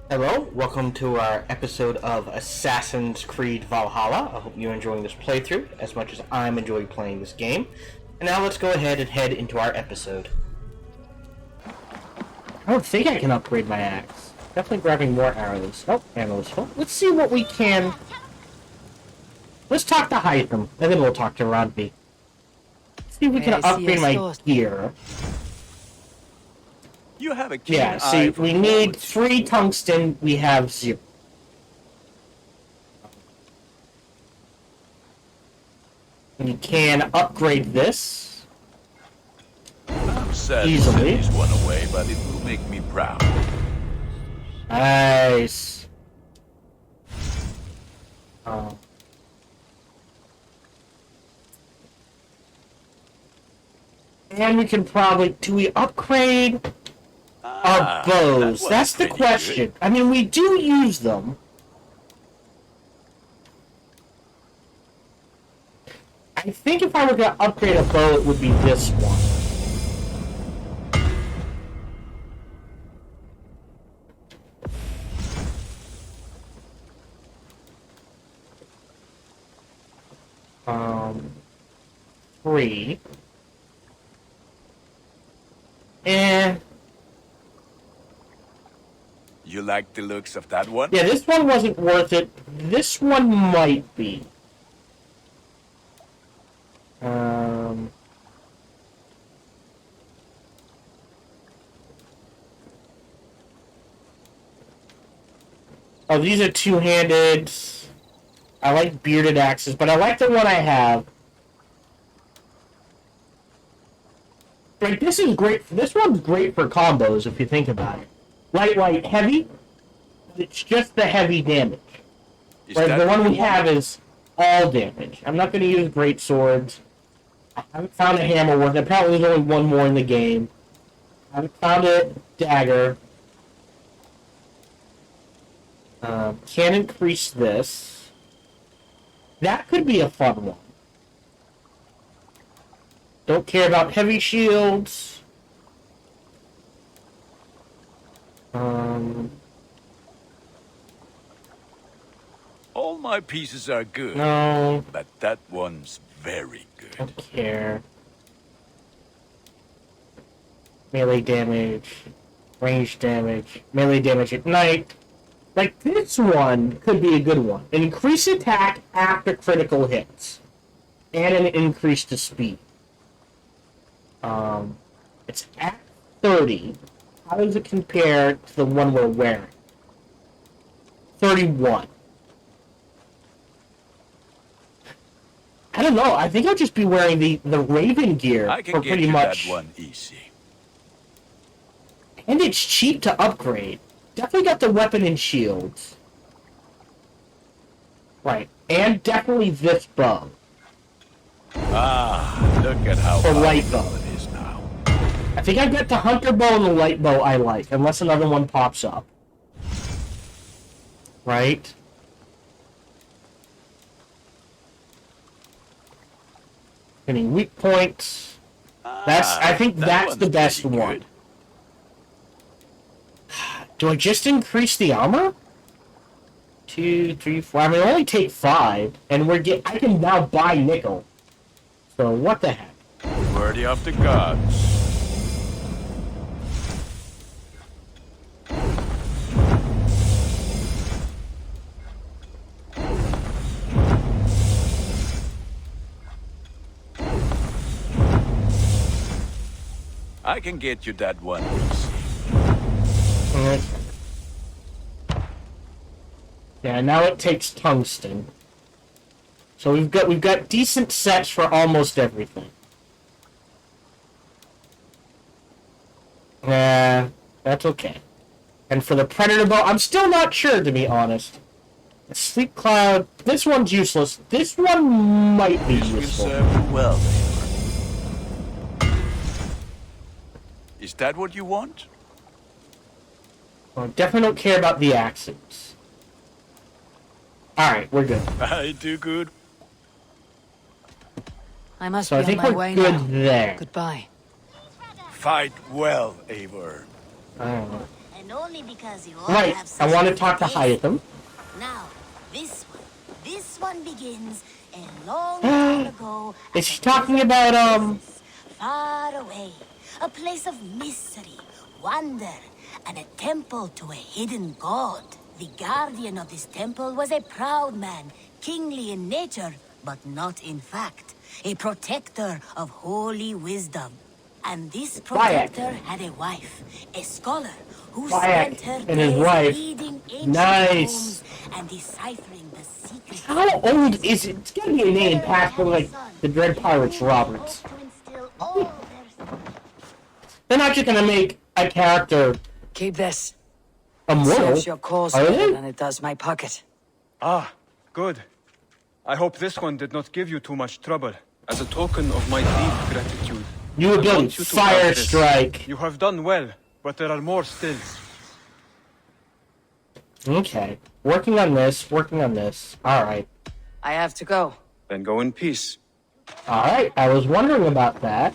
Hello, welcome to our episode of Assassin's Creed Valhalla. I hope you're enjoying this playthrough as much as I'm enjoying playing this game. And now let's go ahead and head into our episode. I don't think I can upgrade my axe. Definitely grabbing more arrows. Oh, arrows full. Let's see what we can... Let's talk to Hytham, and then we'll talk to Rodney. Let's see if we can upgrade my gear. You have a keen Yeah, see, we need 3 tungsten, we have 0. We can upgrade this I'm sad easily. to send this one away, but it will make me proud. Nice. And we can probably... Do we upgrade our bows? That's the question. Good. I mean, we do use them. I think if I were going to upgrade a bow, it would be this one. Three. You like the looks of that one? Yeah, this one wasn't worth it. This one might be. Oh, these are two-handed. I like bearded axes, but I like the one I have. Like, this is great. This one's great for combos, if you think about it. Light, heavy. It's just the heavy damage. Whereas the one we have is all damage. I'm not going to use great swords. I haven't found a hammer worth. Apparently there's only one more in the game. I haven't found a dagger. Can increase this. That could be a fun one. Don't care about heavy shields. All my pieces are good. No. But that one's very good. Don't care. Melee damage. Range damage. Melee damage at night. Like, this one could be a good one. An increased attack after critical hits. And an increase to speed. It's at 30. How does it compare to the one we're wearing? 31. I don't know. I think I'll just be wearing the Raven gear for pretty much. That one easy. And it's cheap to upgrade. Definitely got the weapon and shields. Right. And definitely this bow. Ah, look at how the light bow it is now. I think I've got the hunter bow and the light bow I like, unless another one pops up. Right? Getting weak points. I think that's the best one. Do I just increase the armor? 2, 3, 4. I mean, I only take 5, and I can now buy nickel. So what the heck? Worthy of the gods. I can get you that one. Yeah, now it takes tungsten. So we've got decent sets for almost everything. Yeah, that's okay. And for the predator bow, I'm still not sure, to be honest. Sleep cloud. This one's useless. This one might be useful. This will serve you well, Eivor. Is that what you want? Well, definitely don't care about the axes. Alright, we're good. I do good. I must So be I think on my we're way good now. there. Goodbye. Fight well, Eivor. I don't know. And only because you all Right, have I such want to good talk to taste. Hytham. Now, this one begins a long time ago. Is she talking about, Far away, a place of mystery, wonder, and a temple to a hidden god. The guardian of this temple was a proud man, kingly in nature, but not in fact. A protector of holy wisdom. And this protector had a wife, a scholar, who spent her and his days wife. reading ancient Nice. tomes and deciphering the secrets. How old is it? It's gotta be a name past for, like, the Dread Pirates Roberts. They're not just gonna make a character Keep this. immortal, Serves your cause are better they? than it does my pocket. Ah, good. I hope this one did not give you too much trouble. As a token of my deep gratitude, New I ability, want you to Fire have this. Strike. You have done well, but there are more still. Okay. Working on this, Alright. I have to go. Then go in peace. Alright, I was wondering about that.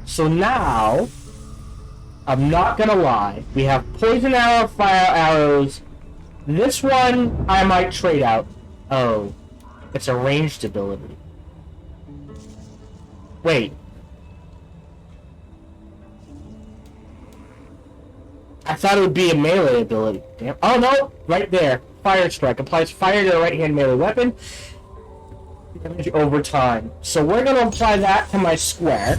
So now, I'm not gonna lie. We have Poison Arrow, Fire Arrows. This one, I might trade out. Oh. It's a ranged ability. Wait. I thought it would be a melee ability. Damn. Oh no! Right there. Fire Strike. Applies fire to a right-hand melee weapon. Damage over time. So we're going to apply that to my square.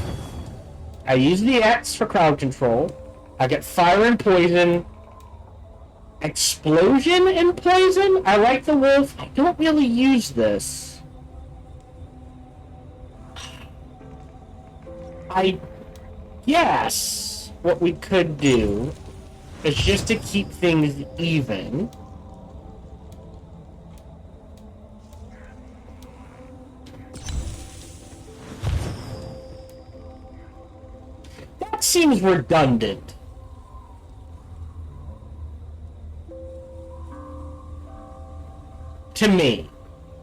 I use the X for crowd control. I get fire and poison. Explosion and poison? I like the wolf. I don't really use this. I guess what we could do is just to keep things even. That seems redundant. To me.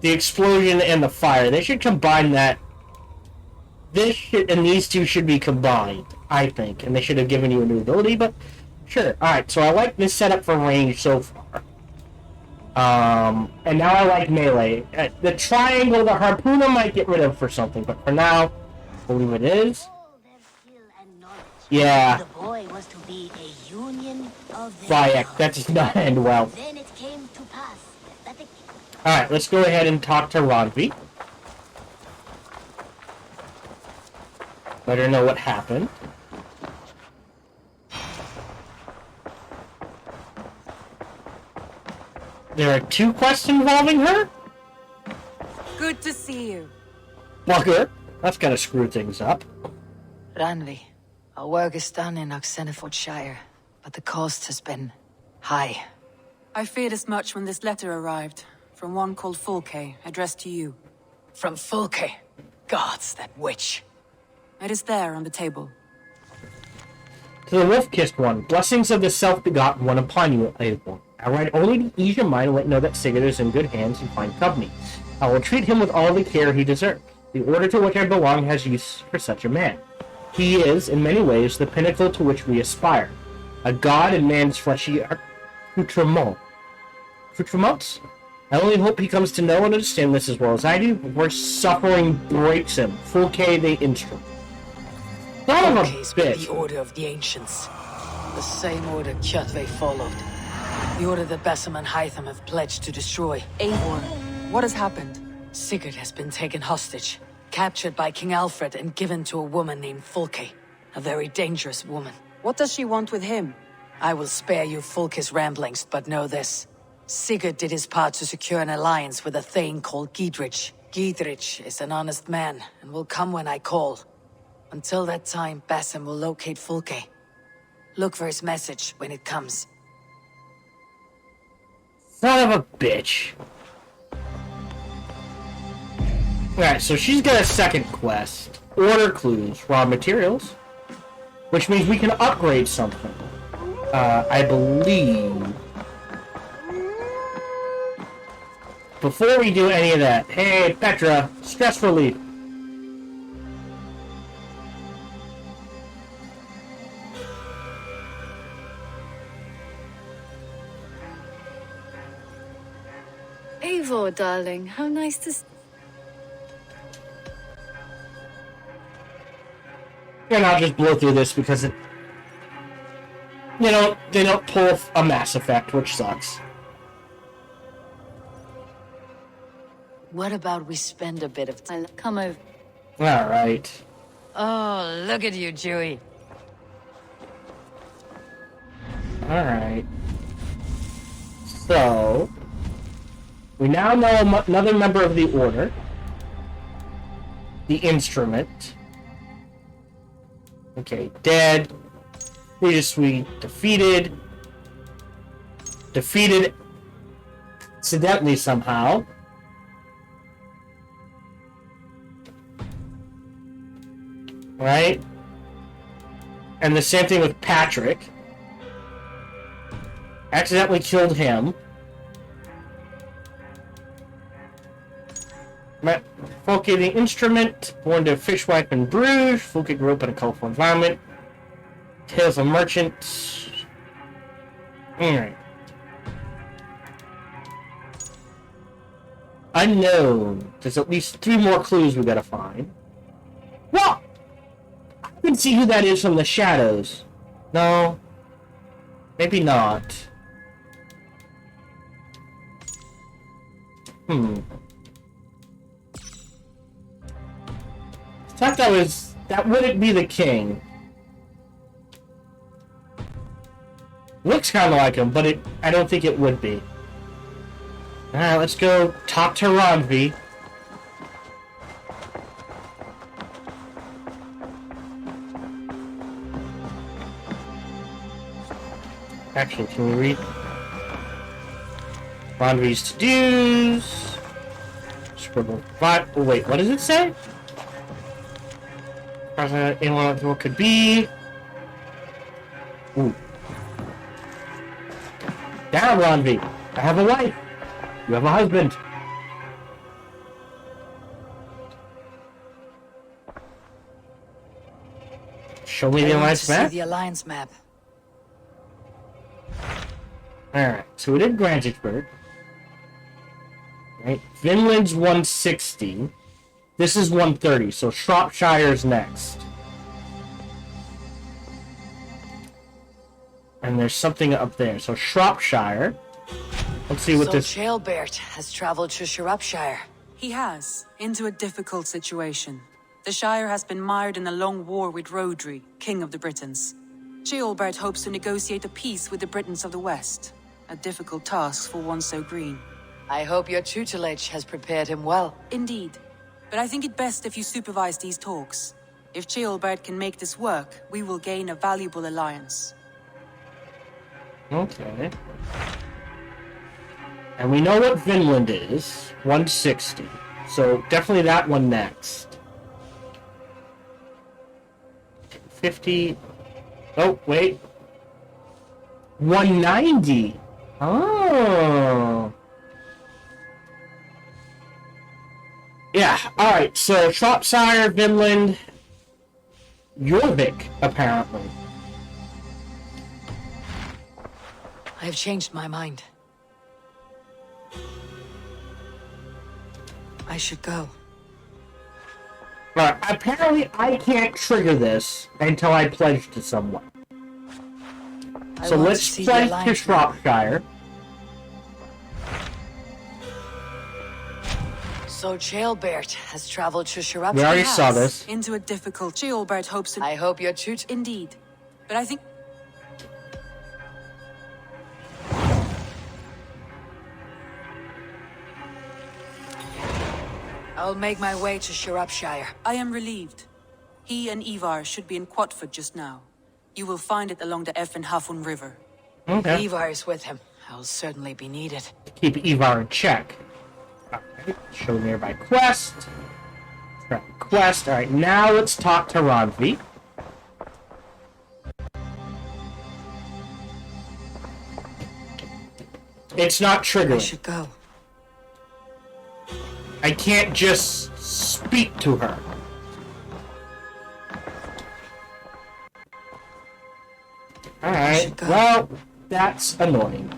The explosion and the fire. They should combine that. This should, and these two should be combined, I think. And they should have given you a new ability, but sure. Alright, so I like this setup for range so far. And now I like melee. The triangle, the harpoon I might get rid of for something, but for now, I believe it is. Yeah. The boy was to be a union of the Bayek, that does not end well. Then it came to pass that the Alright, let's go ahead and talk to Ronvi. Let her know what happened. There are 2 quests involving her? Good to see you. Bugger. That's gotta screw things up. Ranvi, our work is done in Oxenfordshire, but the cost has been high. I feared as much when this letter arrived, from one called Fulke, addressed to you. From Fulke. Gods, that witch. It is there on the table. To the wolf-kissed one, blessings of the self-begotten one upon you, Eivor. I write only to ease your mind and let you know that Sigurd is in good hands and fine company. I will treat him with all the care he deserves. The order to which I belong has use for such a man. He is, in many ways, the pinnacle to which we aspire. A god in man's fleshy accoutrement. Accoutrements? I only hope he comes to know and understand this as well as I do, before suffering breaks him. Fulke the instrument. Son of a Fulke's been the bitch. order of the ancients. The same order Kjotve followed. The order that Basim and Hytham have pledged to destroy. Eivor, what has happened? Sigurd has been taken hostage, captured by King Alfred and given to a woman named Fulke. A very dangerous woman. What does she want with him? I will spare you Fulke's ramblings, but know this. Sigurd did his part to secure an alliance with a thane called Gidrich. Gidrich is an honest man, and will come when I call. Until that time, Basim will locate Fulke. Look for his message when it comes. Son of a bitch. Alright, so she's got a second quest. Order clues, raw materials. Which means we can upgrade something. I believe. Before we do any of that, hey, Petra, stress relief. Eivor, darling, how nice to... And I'll just blow through this because it... You know, they don't pull a Mass Effect, which sucks. What about we spend a bit of time? Come over. Alright. Oh, look at you, Chewie. Alright. So... We now know another member of the Order. The Instrument. Okay, dead. Previously defeated. Defeated accidentally somehow. Right? And the same thing with Patrick. Accidentally killed him. Folke the Instrument, born to fishwife in Bruges. Folke grew up in a colorful environment. Tales of Merchant. Alright. Unknown. There's at least 3 more clues we gotta find. What? I can see who that is from the shadows. No. Maybe not. I thought that wouldn't be the king. Looks kind of like him, but I don't think it would be. Alright, let's go talk to Randvi. Actually, can we read Randvi's to-dos? Scribble. Oh, wait, what does it say? President, anyone what could be. Ooh. Down, Randvi. I have a wife. You have a husband. Show me the alliance map. See the alliance map. Alright, so we did Grangersburg. Right, Vinland's 160. This is 130, so Shropshire's next. And there's something up there. So Shropshire. Let's see what this... So Ceolbert has traveled to Shropshire. He has, into a difficult situation. The Shire has been mired in a long war with Rodri, King of the Britons. Ceolbert hopes to negotiate a peace with the Britons of the West. A difficult task for one so green. I hope your tutelage has prepared him well. Indeed. But I think it best if you supervise these talks. If Ceolbert can make this work, we will gain a valuable alliance. Okay. And we know what Vinland is. 160. So definitely that one next. 50. Oh, wait. 190. Oh. Yeah, alright, so Shropshire, Vinland, Jorvik, apparently. I have changed my mind. I should go. Right, apparently I can't trigger this until I pledge to someone. So let's pledge to Shropshire. So Ceolbert has traveled to Shropshire. We already saw this. Into a difficult... Ceolbert hopes to... I hope your tut... Indeed. But I think... I'll make my way to Shropshire. I am relieved. He and Eivor should be in Quatford just now. You will find it along the Hafun River. Okay. Eivor is with him. I'll certainly be needed. Keep Eivor in check. Alright, show nearby quest. Quest. Alright, now let's talk to Randvi. It's not triggering. I should go. I can't just speak to her. Alright, well, that's annoying.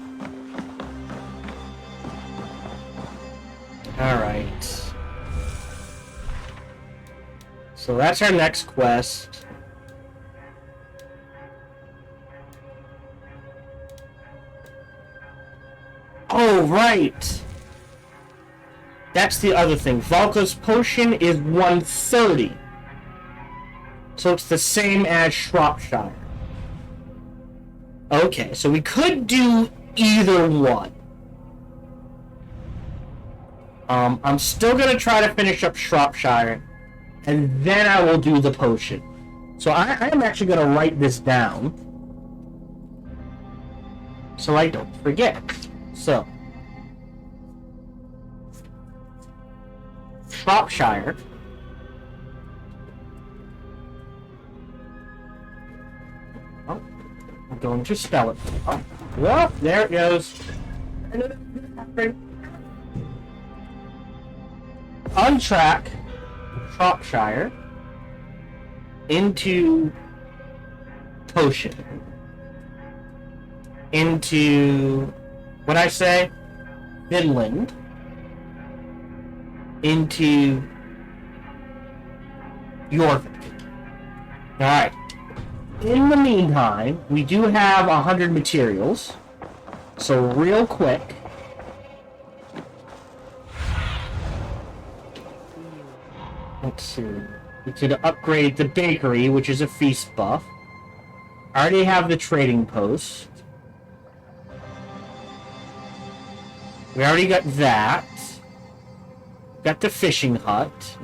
Alright. So that's our next quest. Oh, right! That's the other thing. Valka's potion is 130. So it's the same as Shropshire. Okay, so we could do either one. I'm still gonna try to finish up Shropshire, and then I will do the potion. So I am actually gonna write this down, so I don't forget. So, Shropshire. Oh, I'm going to spell it. Oh, well, there it goes. Untrack Shropshire into potion. Into what I say? Finland. Into Jorvik. Alright. In the meantime, we do have 100 materials. So real quick. Let's see. We could upgrade the bakery, which is a feast buff. I already have the trading post. We already got that. Got the fishing hut.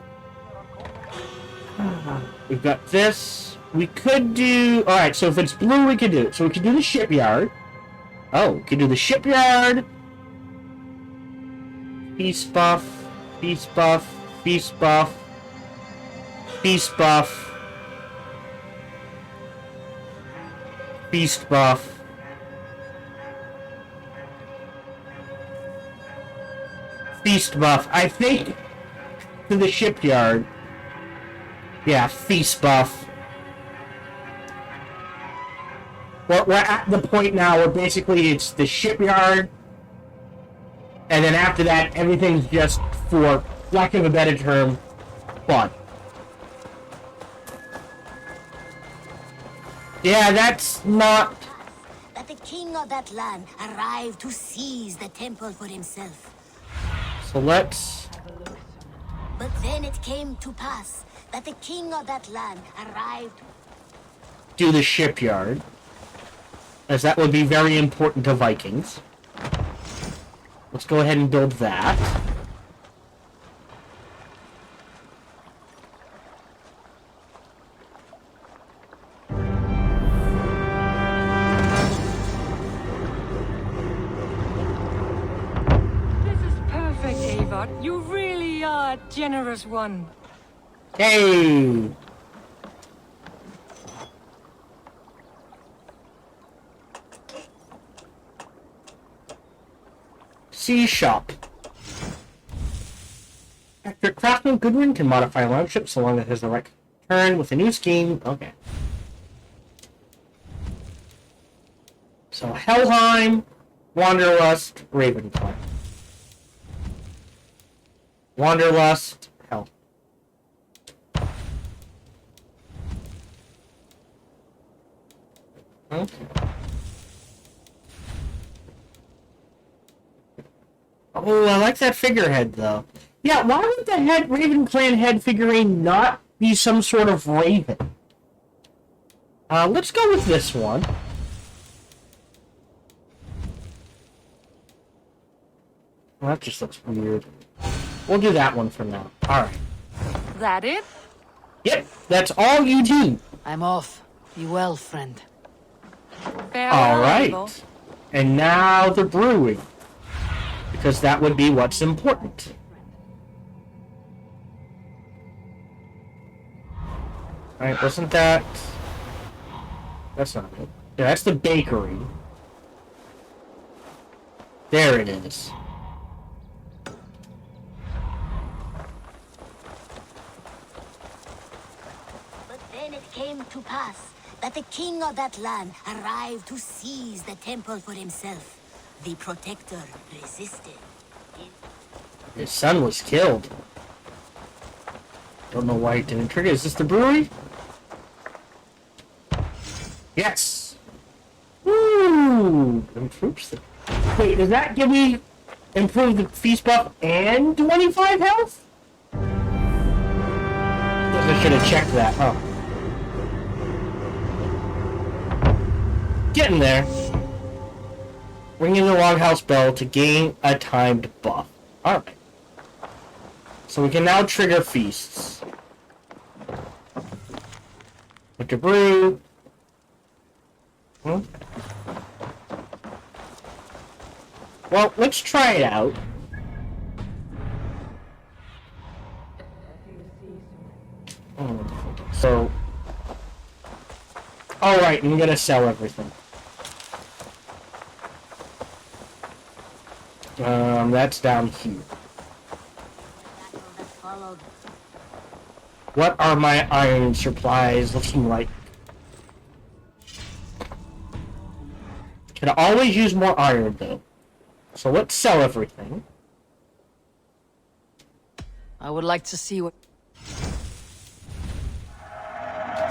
We've got this. We could do... Alright, so if it's blue, we could do it. So we could do the shipyard. Oh, we could do the shipyard. Feast buff. Feast buff. Feast buff. Feast buff. Feast buff. Feast buff. I think to the shipyard. Yeah, feast buff. We're at the point now where basically it's the shipyard, and then after that, everything's just, for lack of a better term, fun. Yeah, that's not... That the king of that land arrived to seize the temple for himself. So let's... But then it came to pass that the king of that land arrived... do the shipyard, as that would be very important to Vikings. Let's go ahead and build that. This is perfect, Eivor. You really are a generous one. Hey! Sea shop. Actor Craftsman Goodwin can modify a lounge ship so long as it has the right turn with a new scheme. Okay. So Helheim, Wanderlust, Ravenclaw. Wanderlust, Hell. Okay. Oh, I like that figurehead, though. Yeah, why would the Raven Clan head figurine not be some sort of raven? Let's go with this one. Well, that just looks weird. We'll do that one for now. Alright. That it? Yep, that's all you do. I'm off. Be well, friend. Farewell, Alright. Eivor. And now the brewing. Because that would be what's important. Alright, wasn't that... That's not it. Yeah, that's the bakery. There it is. But then it came to pass that the king of that land arrived to seize the temple for himself. The protector resisted. His son was killed. Don't know why it didn't trigger. Is this the brewery? Yes! Woo! Improves the... Wait, does that give me improve the feast buff and 25 health? Guess I should have checked that. Oh. Getting there. Ringing the longhouse bell to gain a timed buff. Alright. So we can now trigger feasts. With the brew. Well, let's try it out. So... Alright, I'm gonna sell everything. That's down here. What are my iron supplies looking like? Can always use more iron, though. So let's sell everything. I would like to see what...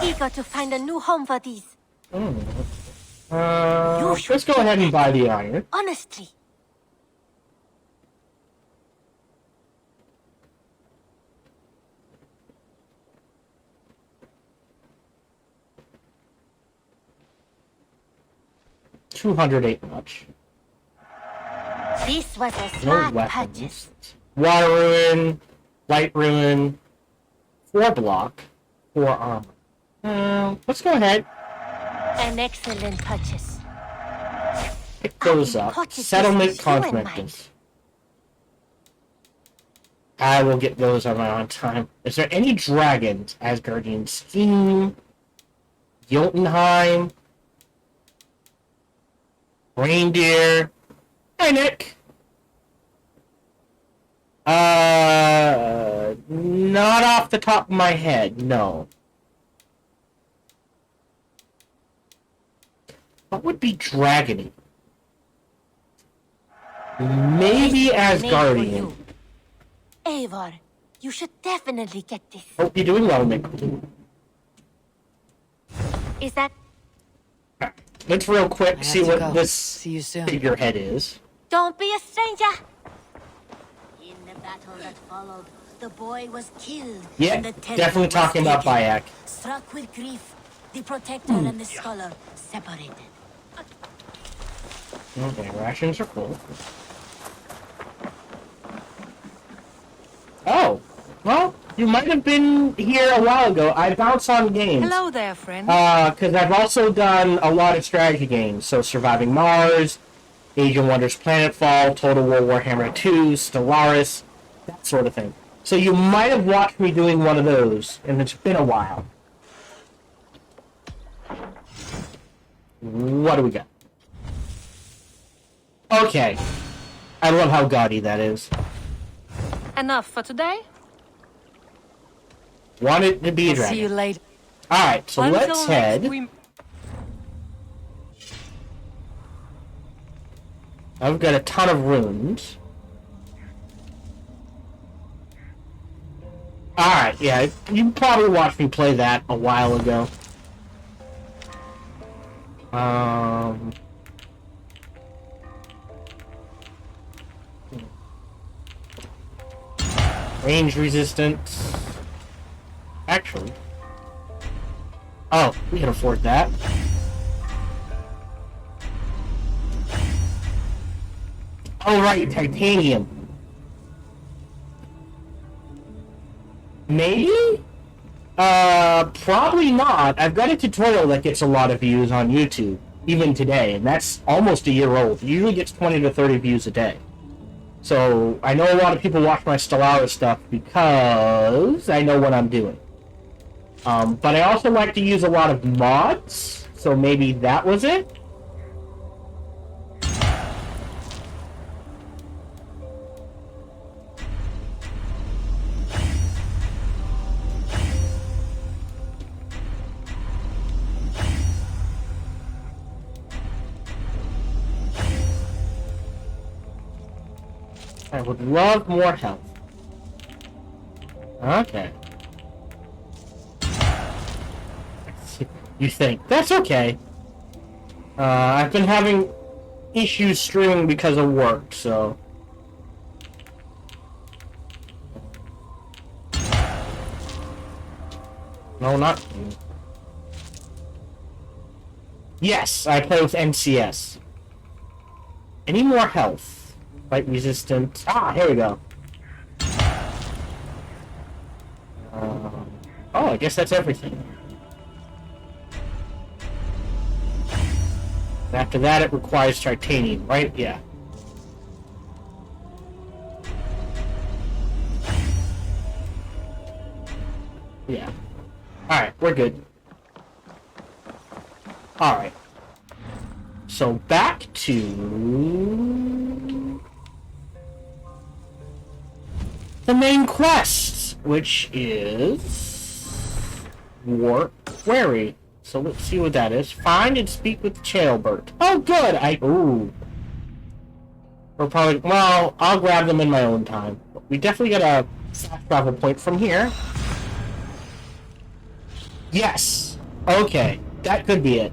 Eager to find a new home for these. Let's go ahead and buy the iron. Honestly. $208 much. This was a No smart weapons. purchase. Water ruin, light ruin, 4 block, 4 armor. Let's go ahead. An excellent purchase. Pick those up. Settlement conflict. contractors. I will get those on my own time. Is there any dragons? Asgardian Steam, Jotunheim, Reindeer. Hi, Nick. Not off the top of my head, no. What would be dragony? Maybe Asgardian. Eivor, you should definitely get this. Hope you're doing well, Nick. Is that... Let's real quick see what go. this See you soon. figurehead is. Don't be a stranger! In the battle that followed, the boy was killed. Yeah, and the temple definitely was talking about taken. Bayek. Struck with grief, the protector and the scholar separated. Okay, rations are full. Oh, well, you might have been here a while ago. I bounce on games. Hello there, friend. Because I've also done a lot of strategy games. So Surviving Mars, Age of Wonders Planetfall, Total War Warhammer 2, Stellaris, that sort of thing. So you might have watched me doing one of those, and it's been a while. What do we got? Okay. I love how gaudy that is. Enough for today? Want it to be a I'll dragon. see you later. Alright, so Until let's next head. we- I've got a ton of runes. Alright, yeah, you probably watched me play that a while ago. Range resistance. Actually. Oh, we can afford that. Oh, right, titanium. Maybe? Probably not. I've got a tutorial that gets a lot of views on YouTube, even today, and that's almost a year old. It usually gets 20 to 30 views a day. So, I know a lot of people watch my Stellaris stuff because I know what I'm doing. But I also like to use a lot of mods, so maybe that was it? I would love more health. Okay. You think. That's okay. I've been having issues streaming because of work, so... No, not... Yes, I play with NCS. Any more health? Fight resistant. Ah, here we go. Oh, I guess that's everything. After that, it requires titanium, right? Yeah. Yeah. Alright, we're good. Alright. So, back to... the main quest, which is... Warp Quarry. So let's see what that is. Find and speak with Chailbert. Oh, good! Ooh. We're probably... Well, I'll grab them in my own time. We definitely got a fast travel point from here. Yes! Okay. That could be it.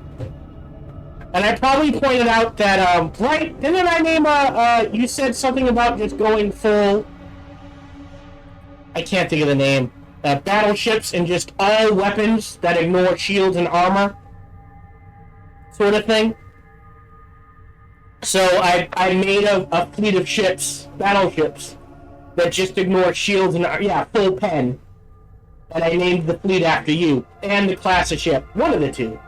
And I probably pointed out that, right? Didn't I name you said something about just going full... I can't think of the name. Battleships and just all weapons that ignore shields and armor, sort of thing. So I made a fleet of ships, battleships, that just ignore shields and yeah, full pen. And I named the fleet after you and the class of ship, one of the two.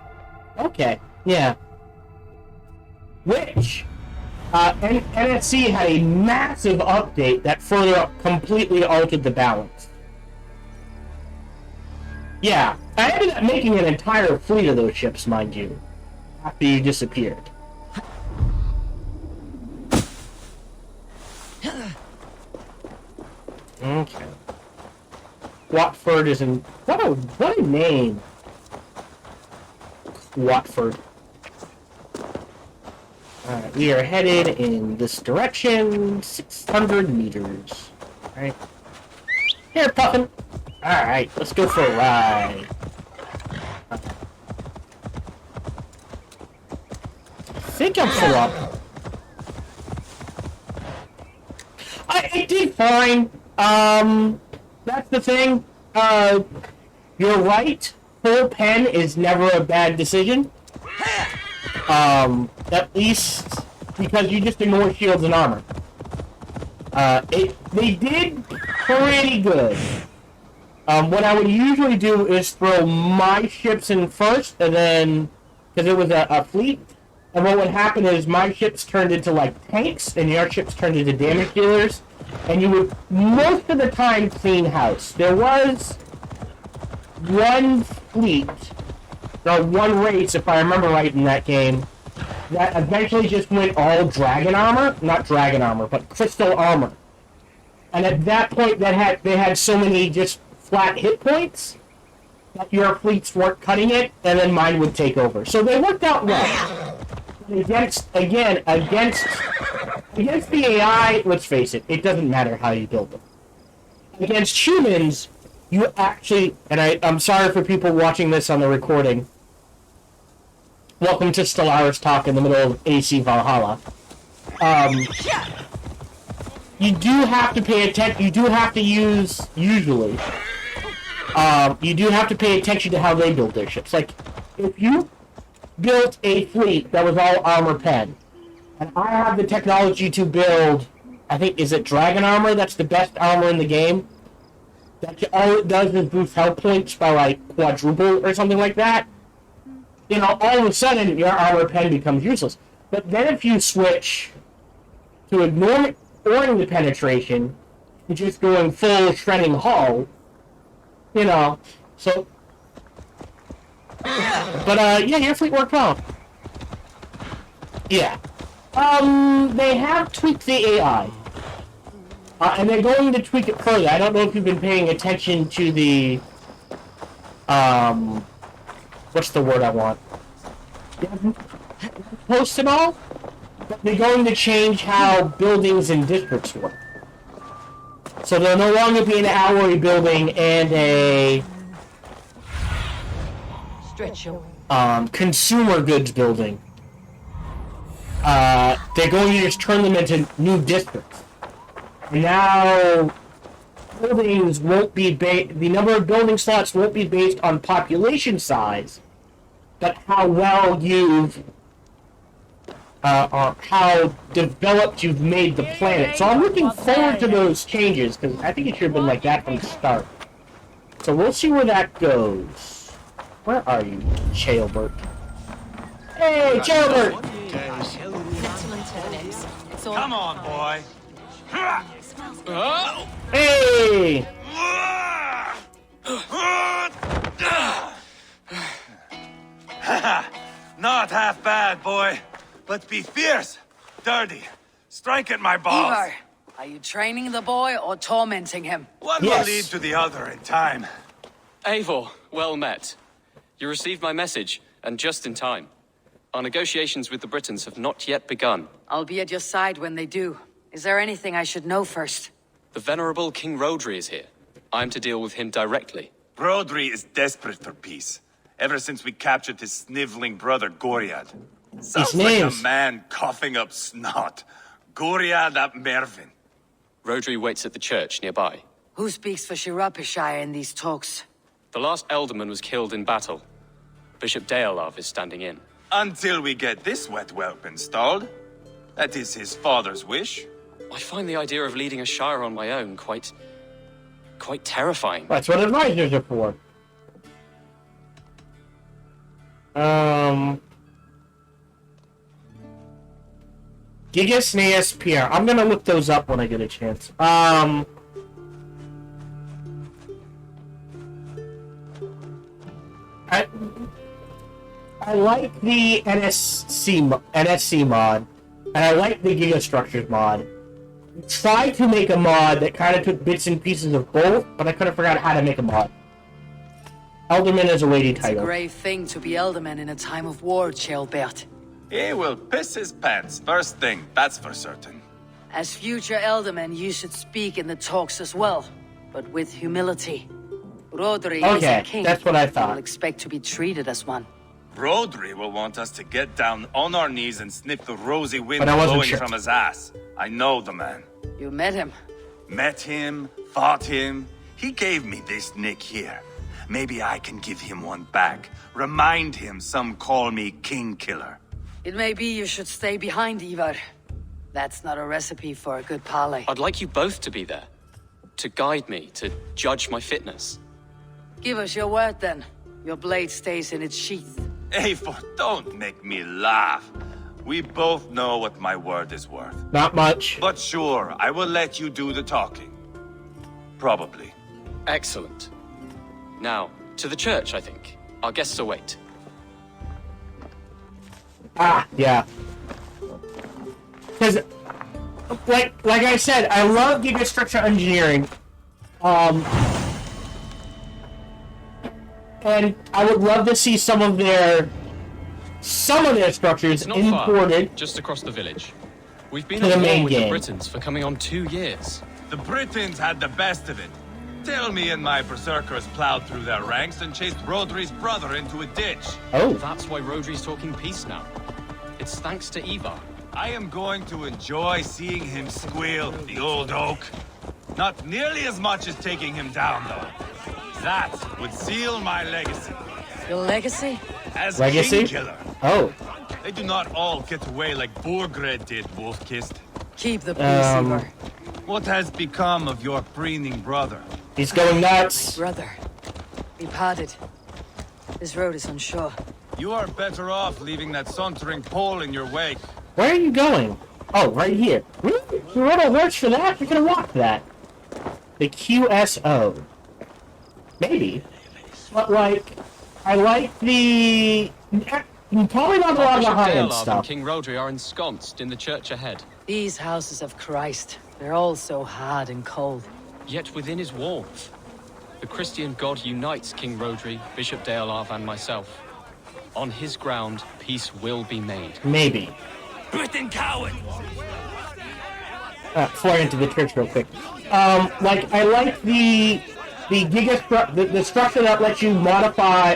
Okay, yeah. Which NSC had a massive update that further completely altered the balance. Yeah, I ended up making an entire fleet of those ships, mind you, after you disappeared. Okay. Watford is in... What a name! Watford. Alright, we are headed in this direction, 600 meters. Alright. Here, Puffin! Alright, let's go for a ride. I think I'm full up. I did fine. That's the thing. You're right. Full pen is never a bad decision. At least because you just ignore shields and armor. They did pretty good. What I would usually do is throw my ships in first, and then, because it was a fleet, and what would happen is my ships turned into, like, tanks, and your ships turned into damage dealers, and you would, most of the time, clean house. There was one fleet, or one race, if I remember right in that game, that eventually just went all dragon armor, not dragon armor, but crystal armor. And at that point, they had so many just flat hit points that your fleets weren't cutting it, and then mine would take over. So they worked out well. Against the AI, let's face it, it doesn't matter how you build them. Against humans, you actually, and I'm sorry for people watching this on the recording. Welcome to Stellaris Talk in the middle of AC Valhalla. You do have to pay attention, you do have to use, usually, you do have to pay attention to how they build their ships. Like, if you built a fleet that was all armor pen, and I have the technology to build, I think, is it dragon armor? That's the best armor in the game. That all it does is boost health points by, like, quadruple or something like that. You know, all of a sudden, your armor pen becomes useless. But then if you switch to ignoring the penetration, and just going full shredding hull, you know, so... But, yeah, your fleet worked well. Yeah. They have tweaked the AI. And they're going to tweak it further. I don't know if you've been paying attention to the... what's the word I want? Post and all? They're going to change how buildings and districts work. So there'll no longer be an alloy building and a consumer goods building. They're going to just turn them into new districts. Now, buildings won't be the number of building slots won't be based on population size, but how well you've or how developed you've made the planet. So I'm looking forward to those changes, because I think it should have been like that from the start. So we'll see where that goes. Where are you, Chailbert? Hey, Chailbert! Come on, boy. Hey! Not half bad, boy. But be fierce, dirty. Strike at my balls. Eivor, are you training the boy or tormenting him? One will lead to the other in time. Eivor, well met. You received my message, and just in time. Our negotiations with the Britons have not yet begun. I'll be at your side when they do. Is there anything I should know first? The venerable King Rodri is here. I'm to deal with him directly. Rodri is desperate for peace. Ever since we captured his sniveling brother, Goriad. Sounds like a man coughing up snot. Goriad ap Mervin. Rodri waits at the church nearby. Who speaks for Shirapishire in these talks? The last alderman was killed in battle. Bishop Deolav is standing in. Until we get this wet whelp installed. That is his father's wish. I find the idea of leading a shire on my own quite terrifying. That's what advisors are for. Gigas and ASPR. I'm gonna look those up when I get a chance. I like the NSC mod, and I like the Gigastructures mod. Tried to make a mod that kind of took bits and pieces of both, but I couldn't figure out how to make a mod. Elderman is a weighty title. It's a grave thing to be Elderman in a time of war, Chailbert. He will piss his pants first thing, that's for certain. As future Elderman, you should speak in the talks as well, but with humility. Rodri is a king. That's what I thought. Will expect to be treated as one. Rodri will want us to get down on our knees and sniff the rosy wind blowing from his ass. I know the man. You met him? Met him, fought him. He gave me this nick here. Maybe I can give him one back. Remind him some call me King Killer. It may be you should stay behind, Eivor. That's not a recipe for a good parley. I'd like you both to be there. To guide me, to judge my fitness. Give us your word, then. Your blade stays in its sheath. Eivor, don't make me laugh. We both know what my word is worth. Not much. But sure, I will let you do the talking. Probably. Excellent. Now, to the church, I think. Our guests await. Ah, yeah. Because, like I said, I love Gigastructure Engineering. And I would love to see some of their structures Not imported. Far, just across the village. We've been to the on war main with game. the Britons for coming on 2 years. The Britons had the best of it. Tell me and my berserkers plowed through their ranks and chased Rodri's brother into a ditch. Oh. That's why Rodri's talking peace now. It's thanks to Eivor. I am going to enjoy seeing him squeal, the old oak. Not nearly as much as taking him down, though. That would seal my legacy. Your legacy? As Legacy? King Killer. Oh. They do not all get away like Borgred did, Wolf-Kissed. Keep the peace, Eivor. What has become of your preening brother? He's going nuts. Brother, we parted. This road is unsure. You are better off leaving that sauntering pole in your wake. Where are you going? Oh, right here. Really? You rode a horse for that? You're gonna walk that. The QSO. Maybe. But, like, I like the... Probably not a lot of the high-end Bishop Deolav stuff. and King Rodri are ensconced in the church ahead. These houses of Christ, they're all so hard and cold. Yet within his warmth, the Christian God unites King Rodri, Bishop Deolav, and myself. On his ground, peace will be made. Maybe. Britain coward! Before I enter the church real quick. Like, I like the the structure that lets you modify,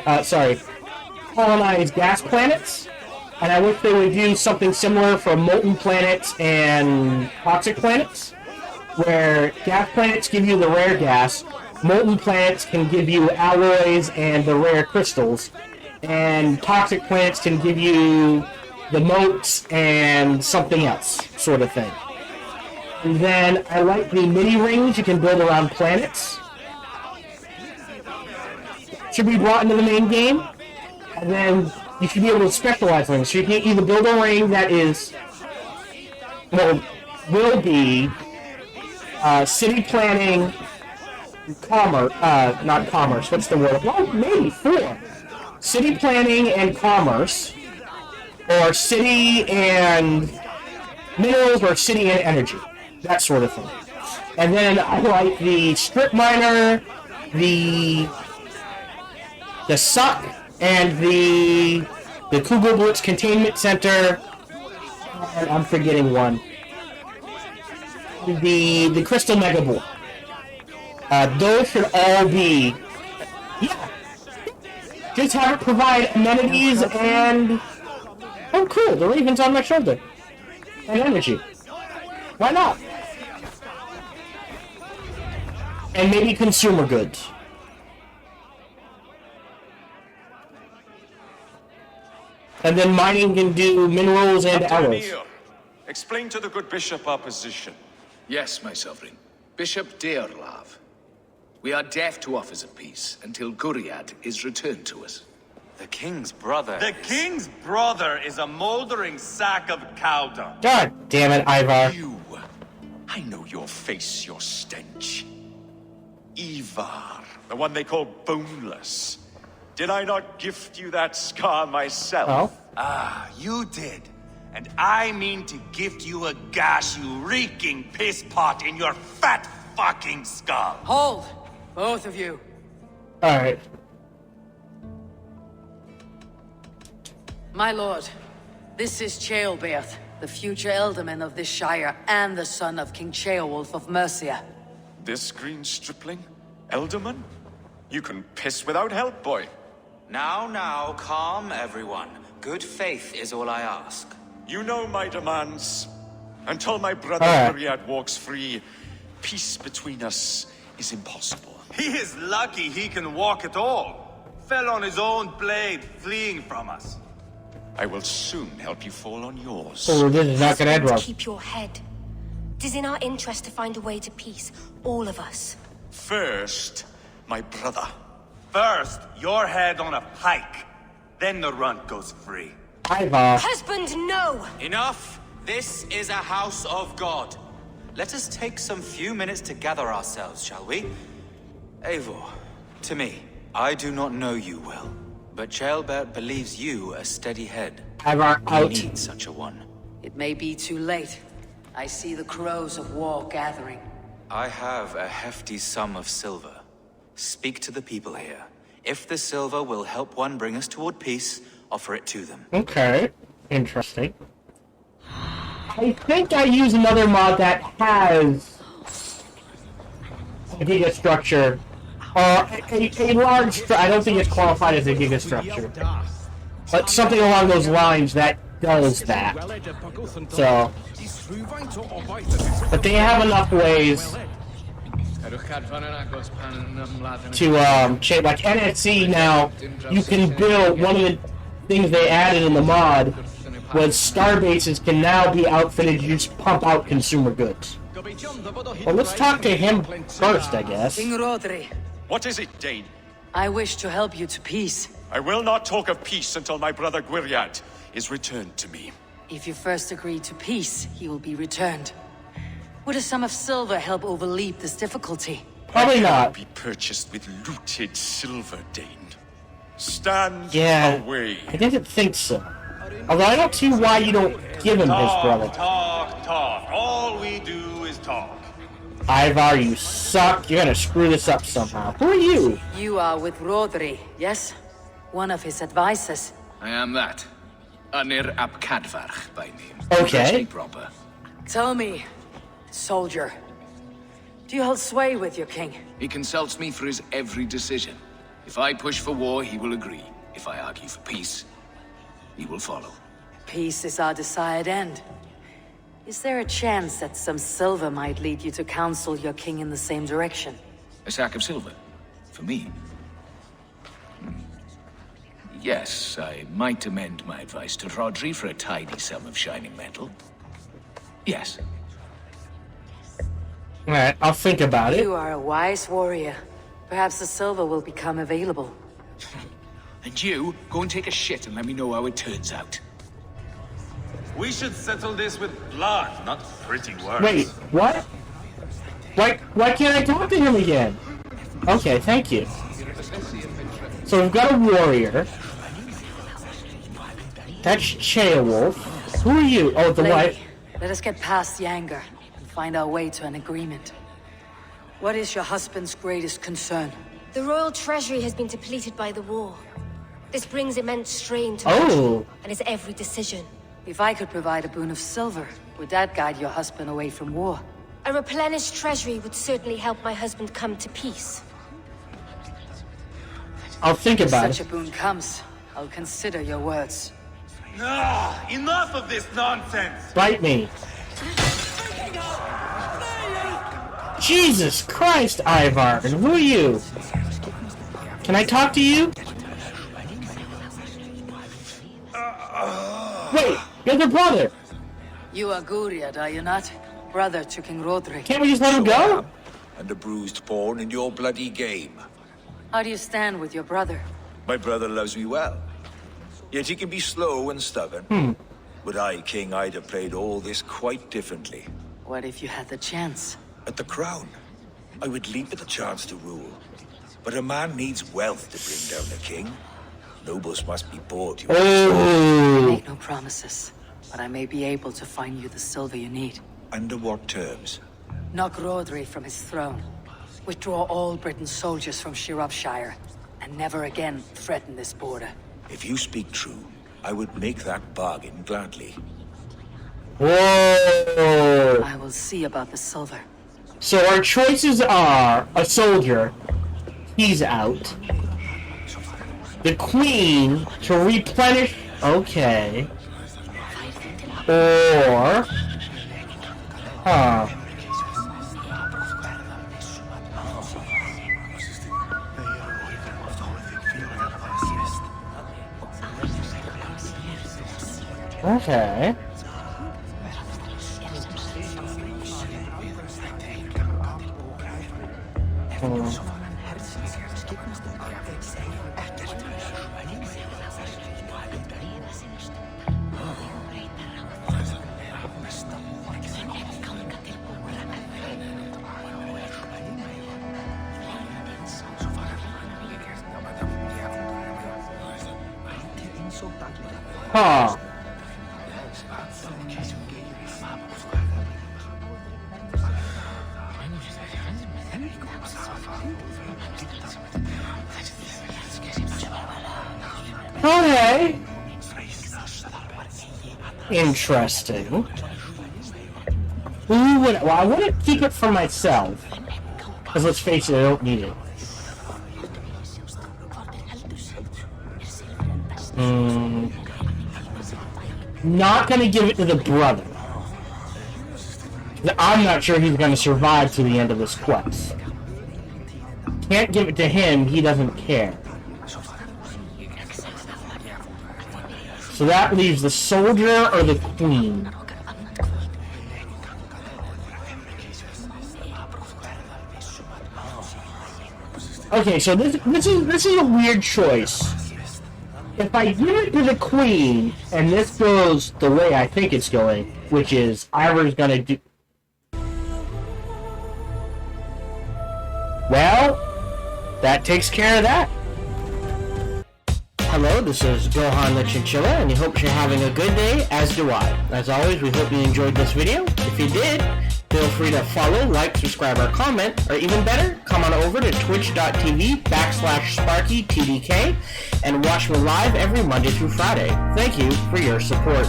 colonize gas planets, and I wish they would do something similar for molten planets and toxic planets, where gas planets give you the rare gas, molten planets can give you alloys and the rare crystals, and toxic planets can give you the motes and something else, sort of thing. And then I like the mini rings you can build around planets. Should be brought into the main game, and then you should be able to specialize rings. So you can either build a ring that is, well, will be city planning, commerce, not commerce, what's the word? Well, maybe 4. City planning and commerce, or city and minerals, or city and energy. That sort of thing. And then I like the strip miner, the suck, and the Kugelblitz containment center. And I'm forgetting one. The crystal mega ball. Those should all be, yeah. Just have it provide amenities and, oh cool, the Raven's on my shoulder. And energy. Why not? And maybe consumer goods. And then mining can do minerals and alloys. Explain to the good bishop our position. Yes, my sovereign. Bishop Deorlav. We are deaf to offers of peace until Guriad is returned to us. The king's brother. The king's brother is a moldering sack of cow dung. God damn it, Eivor. You. I know your face, your stench. Eivor, the one they call boneless. Did I not gift you that scar myself? Oh? Ah, you did. And I mean to gift you a gash, you reeking piss pot in your fat fucking skull. Hold! Both of you. Alright. My lord, this is Ceolbert, the future alderman of this shire and the son of King Ceolwulf of Mercia. This green stripling? Elderman? You can piss without help, boy. Now, calm everyone. Good faith is all I ask. You know my demands. Until my brother Guriad walks free, peace between us is impossible. He is lucky he can walk at all. Fell on his own blade, fleeing from us. I will soon help you fall on yours. Oh, this is not gonna end well. Keep your head. It is in our interest to find a way to peace, all of us. First, my brother. First, your head on a pike. Then the runt goes free. Eivor. Husband, no! Enough! This is a house of God. Let us take some few minutes to gather ourselves, shall we? Eivor, to me, I do not know you well, but Ceolbert believes you a steady head. Eivor, out. We need such a one. It may be too late. I see the crows of war gathering. I have a hefty sum of silver. Speak to the people here. If the silver will help one bring us toward peace, offer it to them. Okay. Interesting. I think I use another mod that has a gigastructure. A large... I don't think it's qualified as a gigastructure. But something along those lines that does that. So... But they have enough ways to change. Like NSC now, you can build, one of the things they added in the mod was starbases can now be outfitted to just pump out consumer goods. Well, let's talk to him first, I guess. King Rodri. What is it, Dane? I wish to help you to peace. I will not talk of peace until my brother Guriad is returned to me. If you first agree to peace, he will be returned. Would a sum of silver help overleap this difficulty? Probably not. Be purchased with looted silver, Dane. Stand away. I didn't think so. Although I don't see why you don't give him his brother. Talk. All we do is talk. Eivor, you suck. You're gonna screw this up somehow. Who are you? You are with Rodri, yes? One of his advisors. I am that. Anir ap Cadvarch by name. Okay. Proper. Tell me, soldier, Do you hold sway with your king? He consults me for his every decision. If I push for war, he will agree. If I argue for peace, he will follow. Peace is our desired end. Is there a chance that some silver might lead you to counsel your king in the same direction? A sack of silver? For me? Yes, I might amend my advice to Rodri for a tidy sum of shining metal. Yes. Alright, I'll think about it. You are a wise warrior. Perhaps the silver will become available. And you, go and take a shit and let me know how it turns out. We should settle this with blood, not pretty words. Wait, what? Why can't I talk to him again? Okay, thank you. So we've got a warrior. That's Cheolwolf. Who are you? Oh, the wife. Let us get past the anger and find our way to an agreement. What is your husband's greatest concern? The royal treasury has been depleted by the war. This brings immense strain to Oh. and his every decision. If I could provide a boon of silver, would that guide your husband away from war? A replenished treasury would certainly help my husband come to peace. I'll think about If such it. a boon comes, I'll consider your words. Enough of this nonsense! Bite me. Jesus Christ, Eivor, and who are you? Can I talk to you? Wait, you're the brother. You are Guriad, are you not? Brother to King Rodri. Can't we just let him go? And a bruised pawn in your bloody game. How do you stand with your brother? My brother loves me well. Yet he can be slow and stubborn. Were I king, I'd have played all this quite differently. What if you had the chance? At the crown, I would leap at the chance to rule. But a man needs wealth to bring down a king. Nobles must be bought. Oh. Make no promises, but I may be able to find you the silver you need. Under what terms? Knock Rodri from his throne. Withdraw all Britain's soldiers from Shropshire, and never again threaten this border. If you speak true, I would make that bargain gladly. Whoa! I will see about the silver. So our choices are a soldier, he's out. The queen to replenish, okay. Or, okay. Huh. Okay. Interesting. Who would? Well, I want to keep it for myself. Because let's face it, I don't need it. Not gonna give it to the brother. I'm not sure he's gonna survive to the end of this quest. Can't give it to him, he doesn't care. So that leaves the soldier or the queen. Okay, so this is a weird choice. If I give it to the queen, and this goes the way I think it's going, which is Eivor's gonna do... Well, that takes care of that. Hello, this is Gohan the Chinchilla, and we hope you're having a good day, as do I. As always, we hope you enjoyed this video. If you did, feel free to follow, like, subscribe, or comment, or even better, come on over to twitch.tv/SparkyTDK and watch me live every Monday through Friday. Thank you for your support.